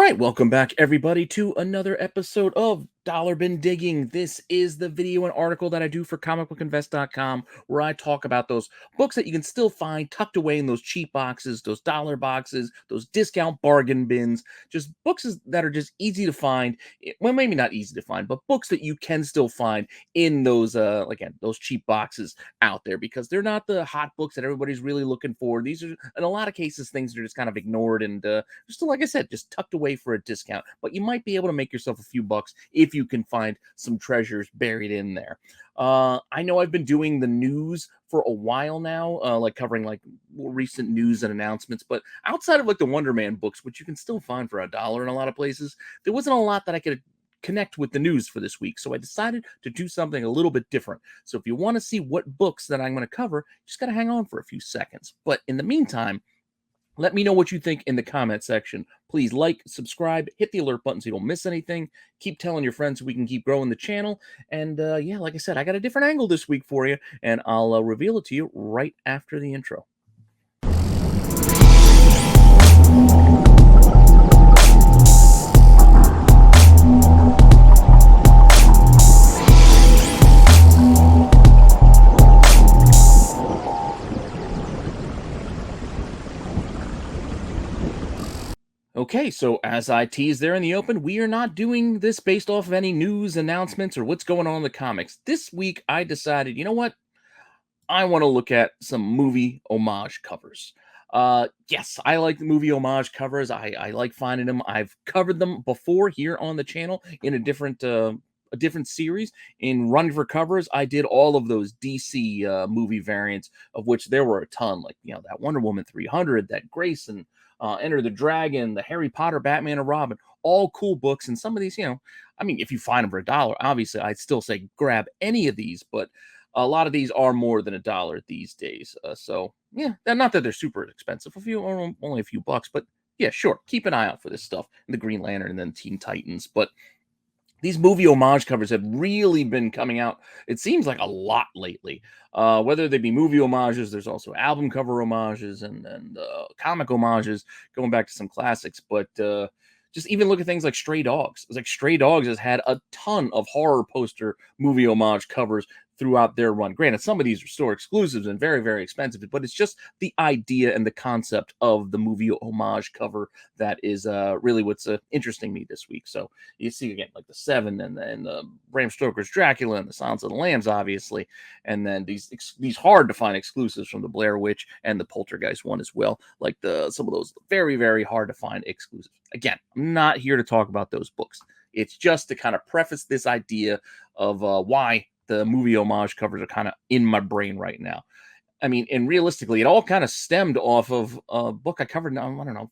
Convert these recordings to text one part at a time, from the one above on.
right, welcome back everybody to another episode of Dollar Bin Digging. This is the video and article that I do for comicbookinvest.com where I talk about those books that you can still find tucked away in those cheap boxes, those dollar boxes, those discount bargain bins, just books that are just easy to find. Well, maybe not easy to find, but books that you can still find in those again, those cheap boxes out there because they're not the hot books that everybody's really looking for. These are in a lot of cases things that are just kind of ignored and still, like I said, just tucked away for a discount. But you might be able to make yourself a few bucks if you can find some treasures buried in there. I know I've been doing the news for a while now, like covering like more recent news and announcements. But outside of like the Wonder Man books, which you can still find for $1 in a lot of places, there wasn't a lot that I could connect with the news for this week. So I decided to do something a little bit different. So if you want to see what books that I'm going to cover, just got to hang on for a few seconds. But in the meantime, let me know what you think in the comment section. Please like, subscribe, hit the alert button so you don't miss anything. Keep telling your friends so we can keep growing the channel. And yeah, like I said, I got a different angle this week for you, and I'll reveal it to you right after the intro. Okay, so as I teased there in the open, we are not doing this based off of any news announcements or what's going on in the comics. This week, I decided, you know what? I want to look at some movie homage covers. Yes, I like the movie homage covers. I like finding them. I've covered them before here on the channel in a different series. In Run for Covers, I did all of those DC movie variants, of which there were a ton. Like that Wonder Woman 300, that Grayson, Enter the Dragon, the Harry Potter, Batman and Robin, all cool books. And some of these, I mean, if you find them for $1, obviously I'd still say grab any of these, but a lot of these are more than $1 these days. So yeah, not that they're super expensive, only a few bucks, but yeah, sure. Keep an eye out for this stuff. The Green Lantern and then Teen Titans. But these movie homage covers have really been coming out, it seems like, a lot lately. Whether they be movie homages, there's also album cover homages and comic homages, going back to some classics. But just even look at things like Stray Dogs. It's like Stray Dogs has had a ton of horror poster movie homage covers throughout their run. Granted, some of these are store exclusives and very, very expensive, but it's just the idea and the concept of the movie homage cover that is really what's interesting me this week. So you see again like the Seven and the Bram Stoker's Dracula and the Silence of the Lambs, obviously, and then these hard to find exclusives from the Blair Witch and the Poltergeist one as well, like some of those very, very hard to find exclusives. Again, I'm not here to talk about those books. It's just to kind of preface this idea of why the movie homage covers are kind of in my brain right now. I mean, and realistically, it all kind of stemmed off of a book I covered, I don't know,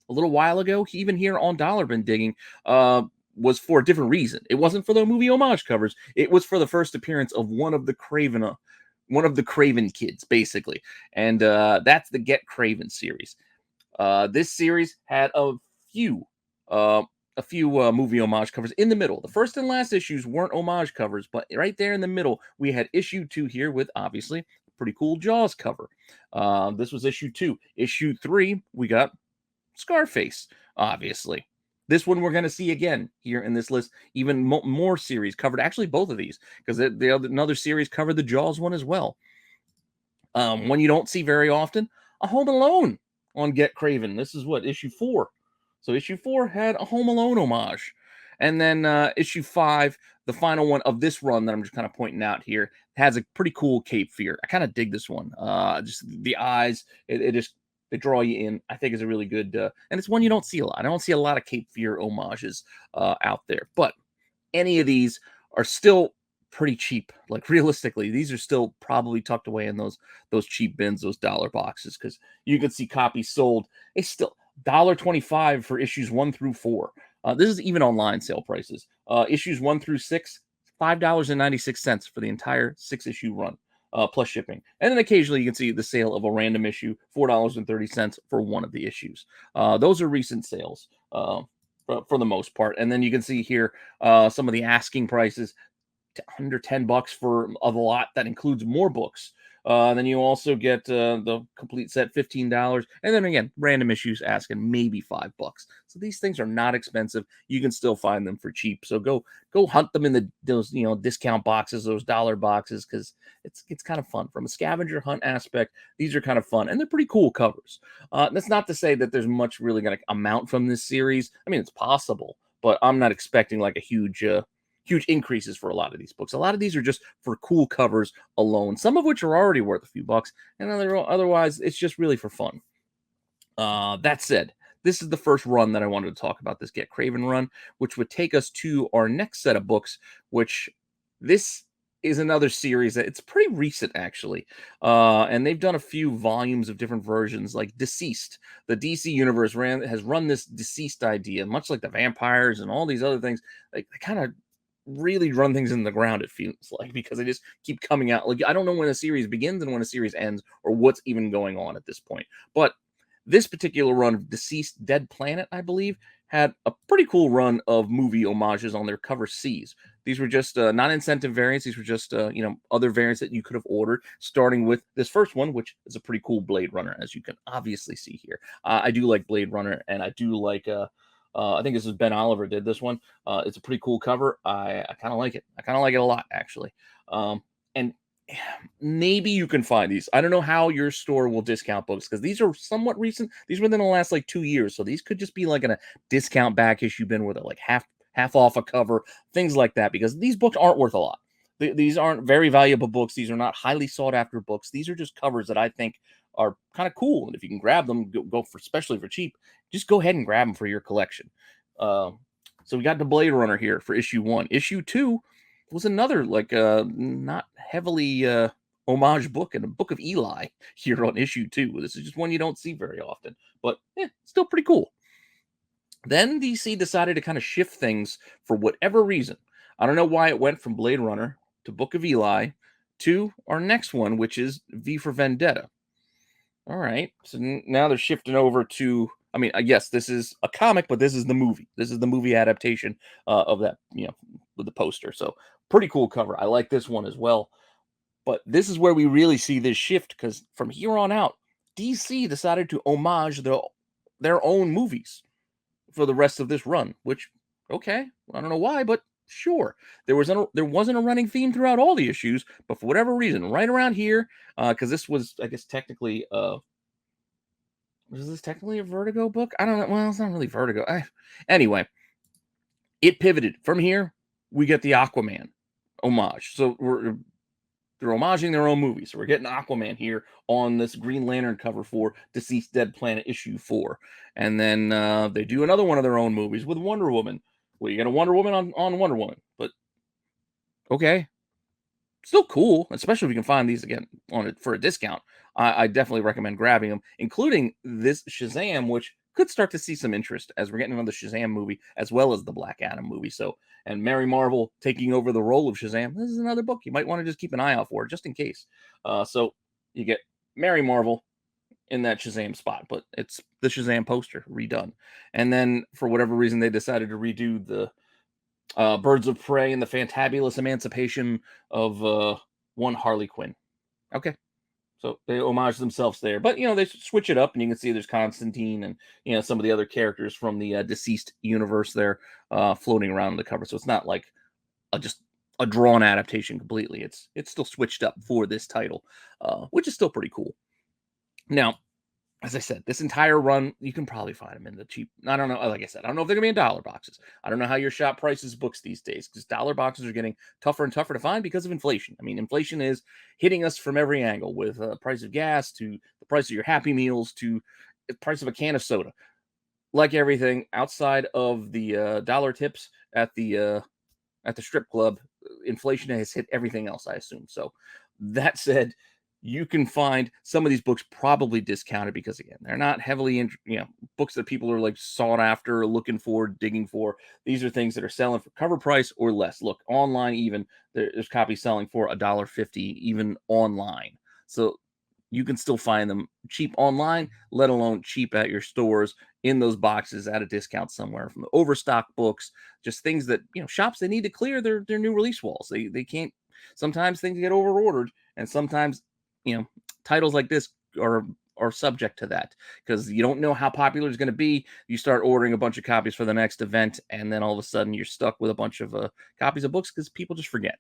a little while ago, even here on Dollar Bin Digging, was for a different reason. It wasn't for the movie homage covers. It was for the first appearance of one of the Craven kids, basically. And that's the Get Craven series. This series had few uh, a few movie homage covers in the middle. The first and last issues weren't homage covers, but right there in the middle, we had issue 2 here with, obviously, a pretty cool Jaws cover. This was issue 2. Issue 3, we got Scarface, obviously. This one we're going to see again here in this list. Even more series covered, actually both of these, because another series covered the Jaws one as well. One you don't see very often, a Home Alone on Get Craven. This is what, issue 4. So issue 4 had a Home Alone homage. And then issue 5, the final one of this run that I'm just kind of pointing out here, has a pretty cool Cape Fear. I kind of dig this one. Just the eyes, they draw you in. I think is a really good, and it's one you don't see a lot. I don't see a lot of Cape Fear homages out there. But any of these are still pretty cheap. Like realistically, these are still probably tucked away in those cheap bins, those dollar boxes, because you can see copies sold. It's still $1.25 for issues 1 through 4. This is even online sale prices. Issues 1 through 6, $5.96 for the entire 6-issue run, plus shipping. And then occasionally you can see the sale of a random issue, $4.30 for one of the issues. Those are recent sales for the most part. And then you can see here some of the asking prices, under $10 for a lot that includes more books. Then you also get the complete set, $15, and then again, random issues asking maybe $5. So these things are not expensive. You can still find them for cheap. So go hunt them in those discount boxes, those dollar boxes, because it's kind of fun from a scavenger hunt aspect. These are kind of fun, and they're pretty cool covers. That's not to say that there's much really going to amount from this series. I mean, it's possible, but I'm not expecting like a huge increases for a lot of these books. A lot of these are just for cool covers alone, some of which are already worth a few bucks, and otherwise it's just really for fun. That said, this is the first run that I wanted to talk about, this Get Craven run, which would take us to our next set of books, which this is another series that it's pretty recent actually. And they've done a few volumes of different versions, like Deceased. The DC universe has run this Deceased idea, much like the vampires and all these other things. Like they kind of really run things in the ground, it feels like, because they just keep coming out. Like I don't know when a series begins and when a series ends, or what's even going on at this point. But this particular run of Deceased Dead Planet, I believe, had a pretty cool run of movie homages on their cover Cs. These were just non-incentive variants. These were just other variants that you could have ordered, starting with this first one, which is a pretty cool Blade Runner, as you can obviously see here. I do like Blade Runner, and I do like I think this is Ben Oliver did this one. It's a pretty cool cover. I kind of like it. I kind of like it a lot, actually. And maybe you can find these. I don't know how your store will discount books, because these are somewhat recent. These were within the last like 2 years, so these could just be like in a discount back issue bin where they're like half off a cover, things like that, because these books aren't worth a lot. These aren't very valuable books. These are not highly sought after books. These are just covers that I think are kind of cool, and if you can grab them, go for, especially for cheap, just go ahead and grab them for your collection. So we got the Blade Runner here for issue 1. Issue 2 was another like not heavily homage book, and a Book of Eli here on issue 2. This is just one you don't see very often, but still pretty cool. Then DC decided to kind of shift things for whatever reason. I don't know why it went from Blade Runner to Book of Eli to our next one, which is V for Vendetta. All right, so now they're shifting over to. I mean, yes, this is a comic, but this is the movie. This is the movie adaptation of that, with the poster. So pretty cool cover. I like this one as well. But this is where we really see this shift, because from here on out, DC decided to homage their own movies for the rest of this run. Which, okay, I don't know why, but sure. There wasn't a running theme throughout all the issues, but for whatever reason, right around here, because this was, I guess, technically was this technically a Vertigo book? I don't know. Well, it's not really Vertigo. Anyway, it pivoted. From here, we get the Aquaman homage. So they're homaging their own movies. So we're getting Aquaman here on this Green Lantern cover for Deceased Dead Planet issue 4. And then they do another one of their own movies with Wonder Woman. Well, you got a Wonder Woman on Wonder Woman. But okay. Still cool, especially if you can find these again on it for a discount. I definitely recommend grabbing them, including this Shazam, which could start to see some interest as we're getting another Shazam movie, as well as the Black Adam movie. So, and Mary Marvel taking over the role of Shazam. This is another book you might want to just keep an eye out for, just in case. So you get Mary Marvel in that Shazam spot, but it's the Shazam poster redone. And then for whatever reason, they decided to redo the Birds of Prey and the Fantabulous Emancipation of one Harley Quinn. Okay. So they homage themselves there. But, they switch it up, and you can see there's Constantine and, some of the other characters from the Deceased universe there floating around on the cover. So it's not like just a drawn adaptation completely. It's still switched up for this title, which is still pretty cool. Now, as I said, this entire run, you can probably find them in the cheap. I don't know. Like I said, I don't know if they're going to be in dollar boxes. I don't know how your shop prices books these days, because dollar boxes are getting tougher and tougher to find because of inflation. I mean, inflation is hitting us from every angle, with the price of gas to the price of your Happy Meals to the price of a can of soda. Like everything outside of the dollar tips at the strip club, inflation has hit everything else, I assume. So that said, you can find some of these books probably discounted, because again, they're not heavily books that people are like sought after, looking for, digging for. These are things that are selling for cover price or less. Look, online, even there's copies selling for $1.50 even online. So you can still find them cheap online, let alone cheap at your stores in those boxes at a discount somewhere. From the overstock books, just things that shops, they need to clear their new release walls. They can't. Sometimes things get over ordered, and sometimes titles like this are subject to that because you don't know how popular it's going to be. You start ordering a bunch of copies for the next event, and then all of a sudden you're stuck with a bunch of copies of books because people just forget.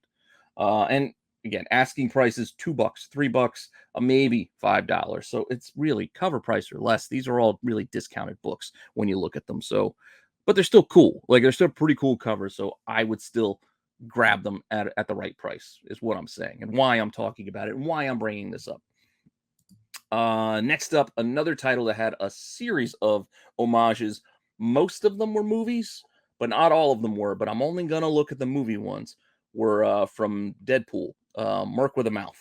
And again, asking price is $2, $3, maybe $5. So it's really cover price or less. These are all really discounted books when you look at them. So, but they're still cool. Like they're still pretty cool covers. So I would still grab them at the right price is what I'm saying and why I'm talking about it and why I'm bringing this up. Next up, another title that had a series of homages. Most of them were movies, but not all of them were. But I'm only going to look at the movie ones. Were from Deadpool, Merc with a Mouth.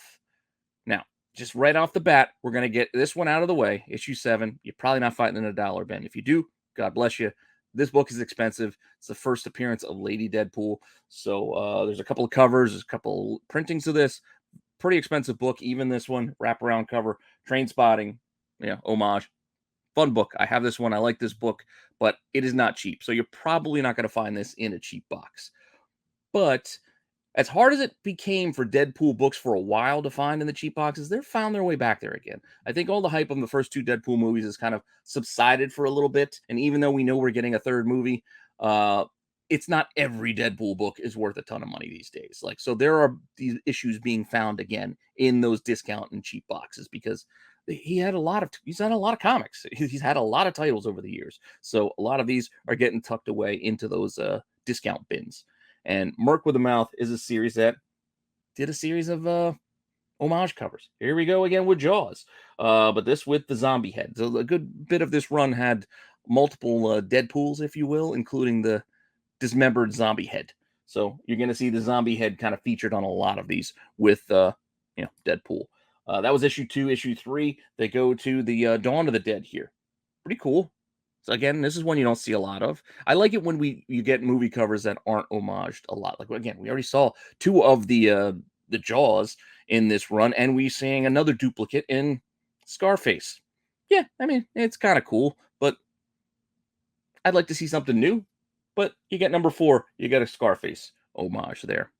Now, just right off the bat, we're going to get this one out of the way. Issue 7. You're probably not fighting in a dollar bin. If you do, God bless you. This book is expensive. It's the first appearance of Lady Deadpool. So there's a couple of covers, there's a couple printings of this. Pretty expensive book, even this one, wraparound cover, Train Spotting, homage. Fun book. I have this one. I like this book, but it is not cheap. So you're probably not going to find this in a cheap box. But as hard as it became for Deadpool books for a while to find in the cheap boxes, they've found their way back there again. I think all the hype on the first 2 Deadpool movies has kind of subsided for a little bit. And even though we know we're getting a third movie, it's not every Deadpool book is worth a ton of money these days. Like, so there are these issues being found again in those discount and cheap boxes because he's had a lot of comics. He's had a lot of titles over the years. So a lot of these are getting tucked away into those discount bins. And Merc with a Mouth is a series that did a series of homage covers. Here we go again with Jaws. But this with the zombie head. So a good bit of this run had multiple Deadpools, if you will, including the dismembered zombie head. So you're going to see the zombie head kind of featured on a lot of these with Deadpool. That was issue 2. Issue 3, they go to the Dawn of the Dead here. Pretty cool. So again, this is one you don't see a lot of. I like it when you get movie covers that aren't homaged a lot. Like again, we already saw 2 of the Jaws in this run, and we're seeing another duplicate in Scarface. Yeah, I mean, it's kind of cool, but I'd like to see something new. But you get number 4, you get a Scarface homage there.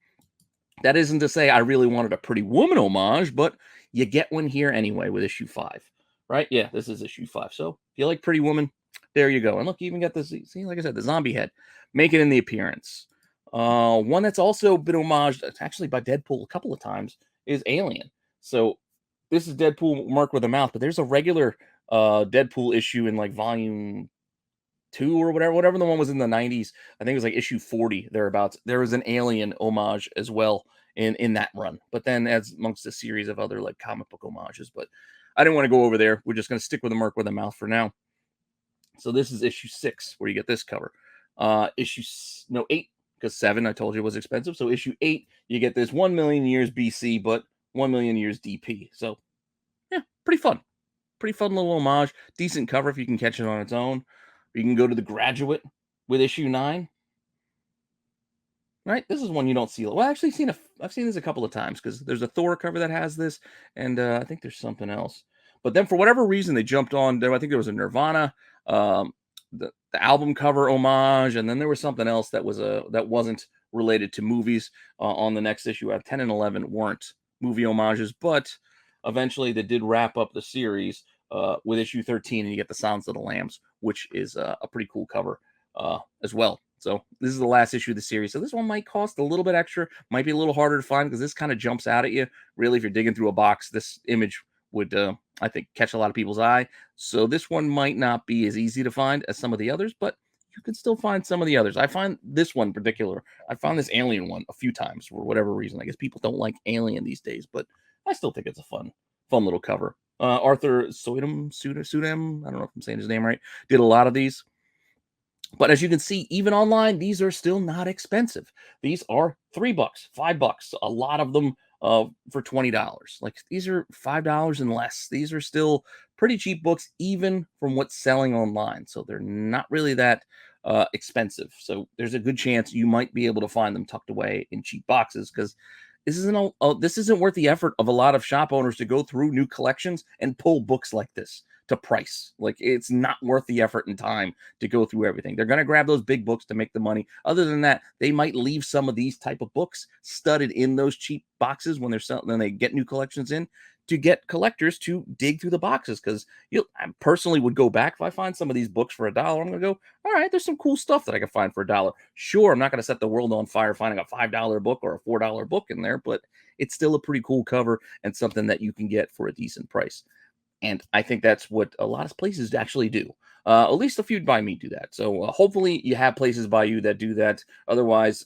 That isn't to say I really wanted a Pretty Woman homage, but you get one here anyway with issue 5, right? Yeah, this is issue 5. So if you like Pretty Woman, there you go. And look, you even got this, see, like I said, the zombie head making in the appearance. One that's also been homaged, actually by Deadpool a couple of times, is Alien. So this is Deadpool Mark with a Mouth, but there's a regular Deadpool issue in like volume 2 or whatever the one was in the 90s. I think it was like issue 40 thereabouts. There was an Alien homage as well in that run, but then as amongst a series of other like comic book homages. But I didn't want to go over there. We're just going to stick with the Merc with a Mouth for now. So this is issue 6 where you get this cover. 8, because 7 I told you was expensive. So issue 8, you get this 1 million years BC, but 1 million years DP. So yeah, pretty fun. Pretty fun little homage. Decent cover if you can catch it on its own. You can go to The Graduate with issue 9. Right, this is one you don't see. Well, actually, I've seen this a couple of times because there's a Thor cover that has this, and I think there's something else. But then for whatever reason, they jumped on there. I think there was a Nirvana, the album cover homage, and then there was something else that wasn't related to movies on the next issue. 10 and 11 weren't movie homages, but eventually they did wrap up the series with issue 13, and you get the Sounds of the Lambs, which is a pretty cool cover as well. So this is the last issue of the series. So this one might cost a little bit extra, might be a little harder to find because this kind of jumps out at you. Really, if you're digging through a box, this image would, I think, catch a lot of people's eye. So this one might not be as easy to find as some of the others, but you can still find some of the others. I find this one in particular. I found this Alien one a few times for whatever reason. I guess people don't like Alien these days, but I still think it's a fun little cover. Arthur Sudem, I don't know if I'm saying his name right, did a lot of these. But as you can see, even online, these are still not expensive. These are $3, $5. A lot of them for $20. Like these are $5 and less. These are still pretty cheap books, even from what's selling online. So they're not really that expensive. So there's a good chance you might be able to find them tucked away in cheap boxes because this isn't worth the effort of a lot of shop owners to go through new collections and pull books like this to price. Like it's not worth the effort and time to go through everything. They're going to grab those big books to make the money. Other than that, they might leave some of these type of books studded in those cheap boxes when they get new collections in to get collectors to dig through the boxes, because I personally would go back if I find some of these books for $1. I'm gonna go, all right, there's some cool stuff that I can find for $1. Sure, I'm not gonna set the world on fire finding a $5 book or a $4 book in there, but it's still a pretty cool cover and something that you can get for a decent price. And I think that's what a lot of places actually do. At least a few by me do that. So hopefully you have places by you that do that. Otherwise,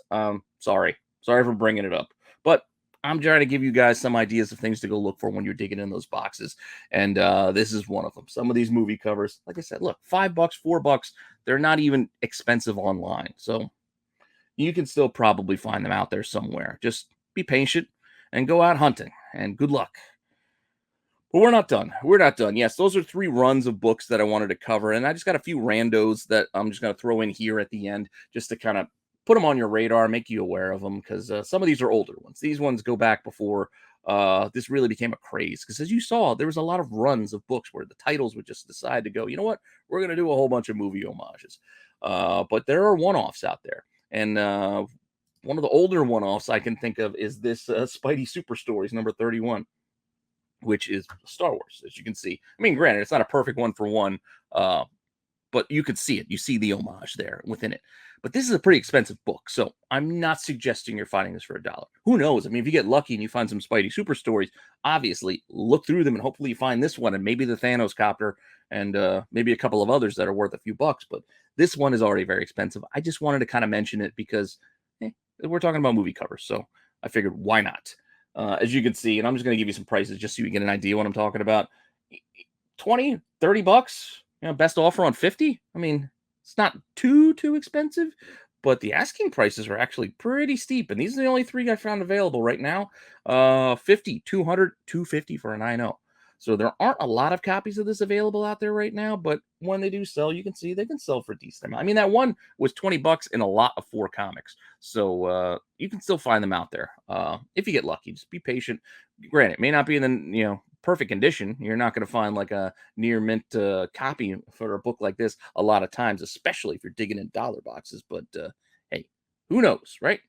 sorry for bringing it up. But I'm trying to give you guys some ideas of things to go look for when you're digging in those boxes. And this is one of them. Some of these movie covers, like I said, look, $5, $4, they're not even expensive online. So you can still probably find them out there somewhere. Just be patient and go out hunting. And good luck. But we're not done. We're not done. Yes, those are 3 runs of books that I wanted to cover. And I just got a few randos that I'm just going to throw in here at the end just to kind of put them on your radar, make you aware of them, because some of these are older ones. These ones go back before this really became a craze. Because as you saw, there was a lot of runs of books where the titles would just decide to go, you know what, we're going to do a whole bunch of movie homages. But there are one-offs out there. And one of the older one-offs I can think of is this Spidey Super Stories number 31. Which is Star Wars, as you can see. I mean, granted, it's not a perfect one for one, but you could see it. You see the homage there within it. But this is a pretty expensive book, so I'm not suggesting you're finding this for $1. Who knows? I mean, if you get lucky and you find some Spidey Super Stories, obviously look through them and hopefully you find this one and maybe the Thanos copter and maybe a couple of others that are worth a few bucks. But this one is already very expensive. I just wanted to kind of mention it because we're talking about movie covers, so I figured why not? As you can see, and I'm just going to give you some prices just so you get an idea what I'm talking about. 20, 30 bucks, best offer on 50. I mean, it's not too expensive, but the asking prices are actually pretty steep. And these are the only 3 I found available right now. 50, 200, 250 for a 9.0. So there aren't a lot of copies of this available out there right now, but when they do sell, you can see they can sell for a decent amount. I mean, that one was 20 bucks in a lot of 4 comics. So you can still find them out there. If you get lucky, just be patient. Granted, it may not be in the, perfect condition. You're not going to find like a near mint copy for a book like this a lot of times, especially if you're digging in dollar boxes. But hey, who knows, right?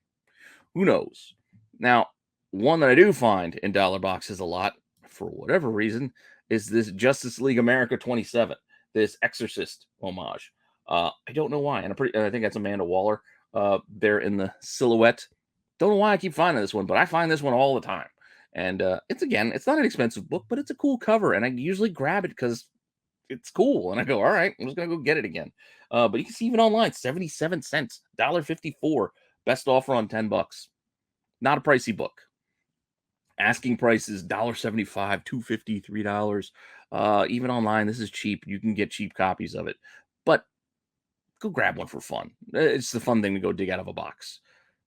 Who knows? Now, one that I do find in dollar boxes a lot, for whatever reason, is this Justice League America 27, this Exorcist homage. I don't know why, and I think that's Amanda Waller there in the silhouette. Don't know why I keep finding this one, but I find this one all the time. And it's not an expensive book, but it's a cool cover, and I usually grab it because it's cool. And I go, all right, I'm just gonna go get it again. But you can see even online, 77 cents, $1.54, best offer on 10 bucks. Not a pricey book. Asking prices $1.75, $2.50, $3. Even online, this is cheap. You can get cheap copies of it. But go grab one for fun. It's the fun thing to go dig out of a box.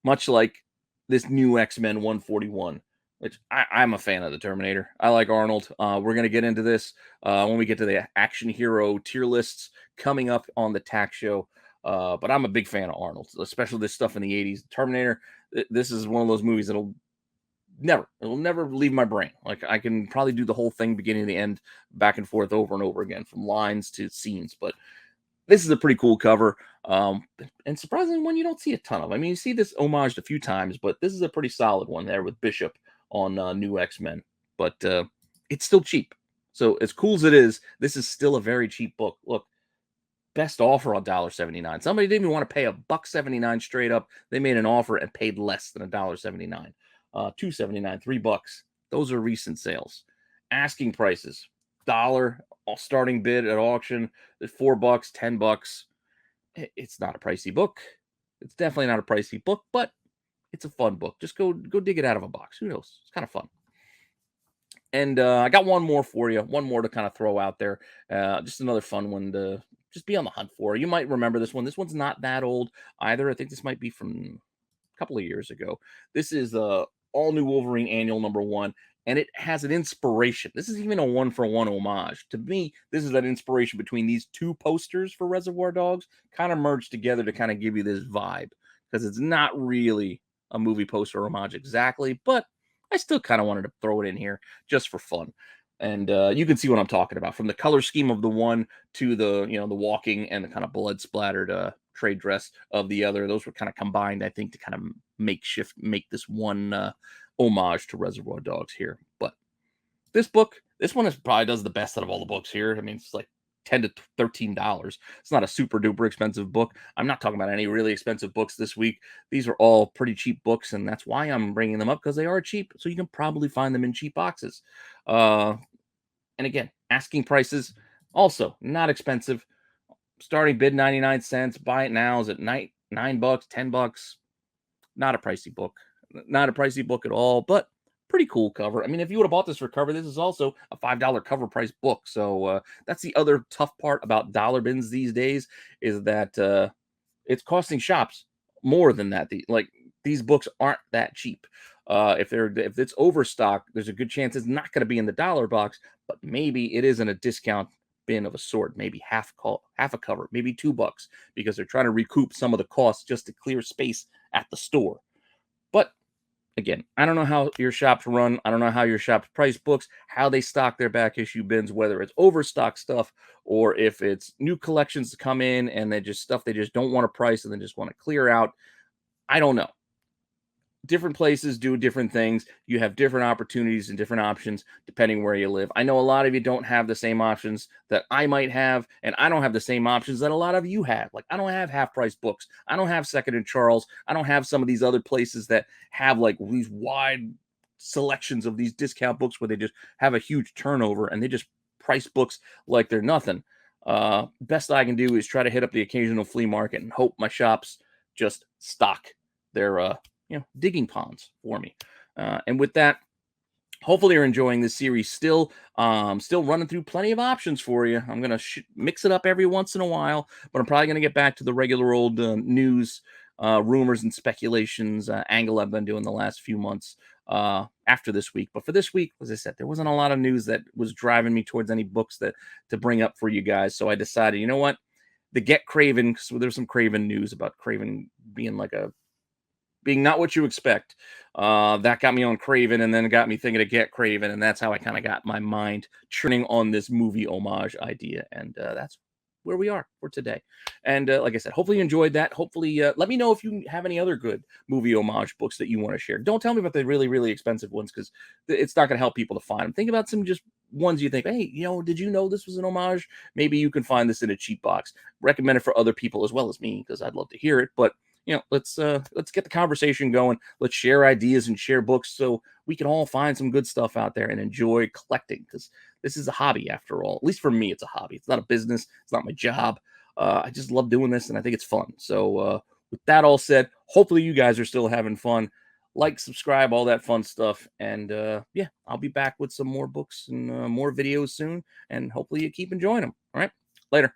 Much like this new X-Men 141, which I'm a fan of the Terminator. I like Arnold. We're going to get into this when we get to the action hero tier lists coming up on the TAC show. But I'm a big fan of Arnold, especially this stuff in the 80s. Terminator, this is one of those movies it'll never leave my brain. Like, I can probably do the whole thing beginning to the end, back and forth over and over again, from lines to scenes. But this is a pretty cool cover, and surprisingly one you don't see a ton of. I mean, you see this homaged a few times, but this is a pretty solid one there with Bishop on New X-Men. But it's still cheap. So as cool as it is, this is still a very cheap book. Look, best offer on $1.79. Somebody didn't even want to pay $1.79 straight up. They made an offer and paid less than $1.79. $2.79, $3. Those are recent sales. Asking prices, dollar starting bid at auction, $4, $10. It's not a pricey book. It's definitely not a pricey book, but it's a fun book. Just go dig it out of a box. Who knows? It's kind of fun. And I got one more for you. One more to kind of throw out there. Just another fun one to just be on the hunt for. You might remember this one. This one's not that old either. I think this might be from a couple of years ago. This is all new Wolverine annual #1, and it has an inspiration. This is even a 1-for-1 homage. To me, this is that inspiration between these 2 posters for Reservoir Dogs kind of merged together to kind of give you this vibe, because it's not really a movie poster homage exactly, but I still kind of wanted to throw it in here just for fun. And you can see what I'm talking about, from the color scheme of the one to the the walking and the kind of blood splattered trade dress of the other. Those were kind of combined, I think, to kind of make this one homage to Reservoir Dogs here. But this one is probably does the best out of all the books here. I mean, it's like $10 to $13. It's not a super duper expensive book. I'm not talking about any really expensive books this week. These are all pretty cheap books, and that's why I'm bringing them up, because they are cheap. So you can probably find them in cheap boxes. And again, asking prices also not expensive. Starting bid 99 cents. Buy it now is at $9, $10. Not a pricey book. Not a pricey book at all, but pretty cool cover. I mean, if you would have bought this for cover, this is also a $5 cover price book. So that's the other tough part about dollar bins these days, is that it's costing shops more than that. These books aren't that cheap. If it's overstock, there's a good chance it's not going to be in the dollar box, but maybe it is in a discount bin of a sort, maybe half a cover, maybe $2, because they're trying to recoup some of the costs just to clear space at the store. But again, I don't know how your shops run. I don't know how your shops price books, how they stock their back issue bins, whether it's overstock stuff or if it's new collections to come in and they just don't want to price and they just want to clear out. I don't know. Different places do different things. You have different opportunities and different options depending where you live. I know a lot of you don't have the same options that I might have, and I don't have the same options that a lot of you have. Like, I don't have half-price books. I don't have Second and Charles. I don't have some of these other places that have like these wide selections of these discount books where they just have a huge turnover and they just price books like they're nothing. Best I can do is try to hit up the occasional flea market and hope my shops just stock their digging ponds for me. And with that, hopefully you're enjoying this series still. Still running through plenty of options for you. I'm going to mix it up every once in a while, but I'm probably going to get back to the regular old news, rumors and speculations angle I've been doing the last few months after this week. But for this week, as I said, there wasn't a lot of news that was driving me towards any books to bring up for you guys. So I decided, you know what? The Get Craven, so there's some Craven news about Craven being not what you expect. That got me on Craven, and then got me thinking to Get Craven, and that's how I kind of got my mind churning on this movie homage idea, and that's where we are for today. And like I said, hopefully you enjoyed that. Hopefully, let me know if you have any other good movie homage books that you want to share. Don't tell me about the really, really expensive ones, because it's not going to help people to find them. Think about some just ones you think, hey, did you know this was an homage? Maybe you can find this in a cheap box. Recommend it for other people as well as me, because I'd love to hear it. But let's get the conversation going. Let's share ideas and share books so we can all find some good stuff out there and enjoy collecting, because this is a hobby after all. At least for me, it's a hobby. It's not a business. It's not my job. I just love doing this, and I think it's fun. So with that all said, hopefully you guys are still having fun. Like, subscribe, all that fun stuff. And yeah, I'll be back with some more books and more videos soon. And hopefully you keep enjoying them. All right, later.